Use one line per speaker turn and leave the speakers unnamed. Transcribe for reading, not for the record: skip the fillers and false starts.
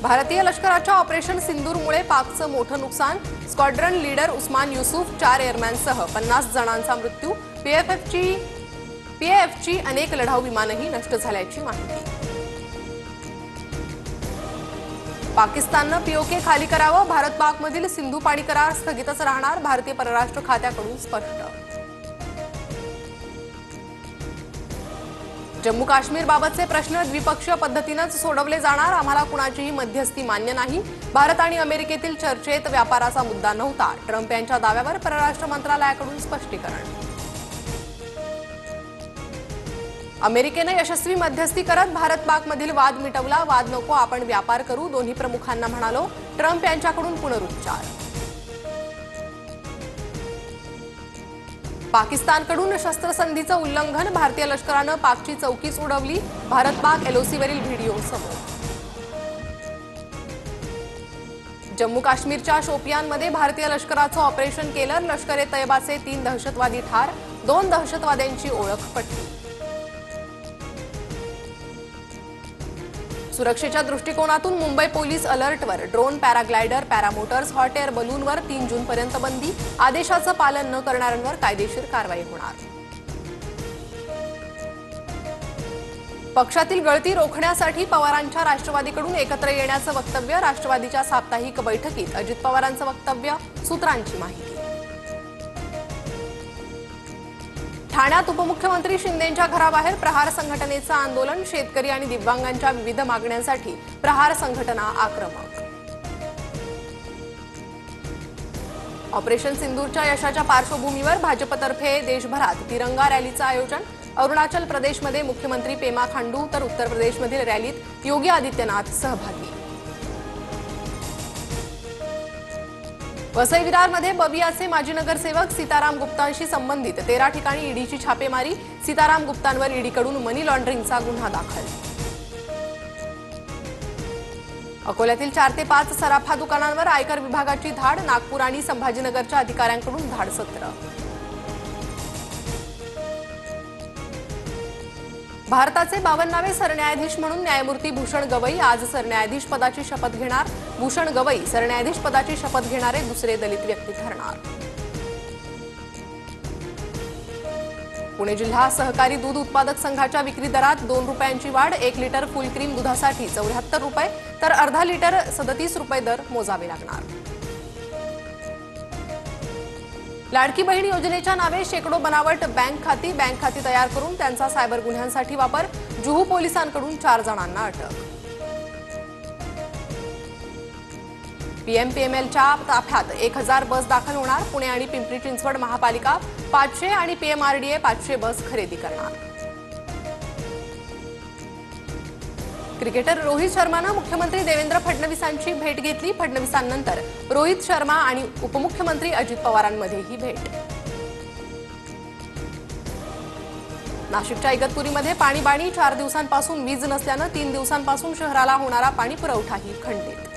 भारतीय लष्कराच्या ऑपरेशन सिंदूरमुळे पाकचं मोठं नुकसान। स्क्वॉड्रन लीडर उस्मान युसूफ 4 एअरमॅनसह 50 जणांचा मृत्यू। पीएफची अनेक लढाऊ विमानही नष्ट झाल्याची माहिती। पाकिस्ताननं पीओके खाली करावं, भारत पाकमधील सिंधू पाणी करार स्थगितच राहणार, भारतीय परराष्ट्र खात्याकडून स्पष्ट। जम्मू काश्मीर बाबतचे प्रश्न द्विपक्षीय पद्धतीनेच सोडवले जाणार, आम्हाला कुणाचीही मध्यस्थी मान्य नाही। भारत आणि अमेरिकेतील चर्चेत व्यापाराचा मुद्दा नव्हता, ट्रम्प यांच्या दाव्यावर परराष्ट्र मंत्रालयाकडून स्पष्टीकरण। अमेरिकेने यशस्वी मध्यस्थी करत भारत पाकमधील वाद मिटवला, वाद नको आपण व्यापार करू, दोन्ही प्रमुखांना म्हणालो, ट्रम्प यांच्याकडून पुनरुच्चार। पाकिस्तानकडून शस्त्रसंधीचं उल्लंघन, भारतीय लष्करानं पाकची चौकीच उडवली, भारत पाक एलओसीवरील व्हिडिओ समोर। जम्मू काश्मीरच्या शोपियानमध्ये भारतीय लष्कराचं ऑपरेशन केलं, लष्कर ए तैयबाचे 3 दहशतवादी ठार, 2 दहशतवाद्यांची ओळख पटली। सुरक्षेच्या दृष्टिकोनातून मुंबई पोलीस अलर्टवर, drone, paraglider, paramotors, hot air बलूनवर 3 जूनपर्यंत बंदी, आदेशाचं पालन न करणाऱ्यांवर कायदेशीर कारवाई होणार। पक्षातील गळती रोखण्यासाठी पवारांच्या राष्ट्रवादीकडून एकत्र येण्याचं वक्तव्य, राष्ट्रवादीच्या साप्ताहिक बैठकीत अजित पवारांचं वक्तव्य, सूत्रांची माहिती। ठाण्यात उपमुख्यमंत्री शिंदेंच्या घराबाहेर प्रहार संघटनेचं आंदोलन, शेतकरी आणि दिव्यांगांच्या विविध मागण्यांसाठी प्रहार संघटना आक्रमक। ऑपरेशन सिंदूरच्या यशाच्या पार्श्वभूमीवर भाजपतर्फे देशभरात तिरंगा रॅलीचं आयोजन, अरुणाचल प्रदेशमध्ये मुख्यमंत्री पेमा खांडू तर उत्तर प्रदेशमधील रॅलीत योगी आदित्यनाथ सहभागी। वसई विरारमध्ये बबियाचे माजी नगरसेवक सीताराम गुप्तांशी संबंधित 13 ठिकाणी ईडीची छापेमारी, सीताराम गुप्तांवर ईडीकडून मनी लॉन्ड्रिंगचा गुन्हा दाखल। अकोल्यातील 4 ते 5 सराफा दुकानांवर आयकर विभागाची धाड, नागपूर आणि संभाजीनगरच्या अधिकाऱ्यांकडून धाडसत्र। भारताचे 52वे सरन्यायाधीश म्हणून न्यायमूर्ती भूषण गवई आज सरन्यायाधीश पदाची शपथ घेणार, भूषण गवई सरन्यायाधीश पदाची शपथ घेणारे दुसरे दलित व्यक्ती ठरणार। पुणे जिल्हा सहकारी दूध उत्पादक संघाच्या विक्री दरात 2 रुपयांची वाढ, 1 लिटर फुल क्रीम दुधासाठी 74 रुपये तर अर्धा लिटर 37 रुपये दर मोजावे लागणार। लाडकी बहीण योजनेच्या नावे शेकडो बनावट बँक खाती तयार करून त्यांचा सायबर गुन्ह्यांसाठी वापर, जुहू पोलिसांकडून 4 जणांना अटक। पीएमपीएमएलच्या ताफ्यात 1000 बस दाखल होणार, पुणे आणि पिंपरी चिंचवड महापालिका 500 आणि पीएमआरडीए 500 बस खरेदी करणार। क्रिकेटर रोहित शर्मानं मुख्यमंत्री देवेंद्र फडणवीसांची भेट घेतली, फडणवीसांनंतर रोहित शर्मा आणि उपमुख्यमंत्री अजित पवारांमध्येही भेट। नाशिकच्या इगतपुरीमध्ये पाणीबाणी, 4 दिवसांपासून वीज नसल्यानं 3 दिवसांपासून शहराला होणारा पाणी पुरवठाही खंडित।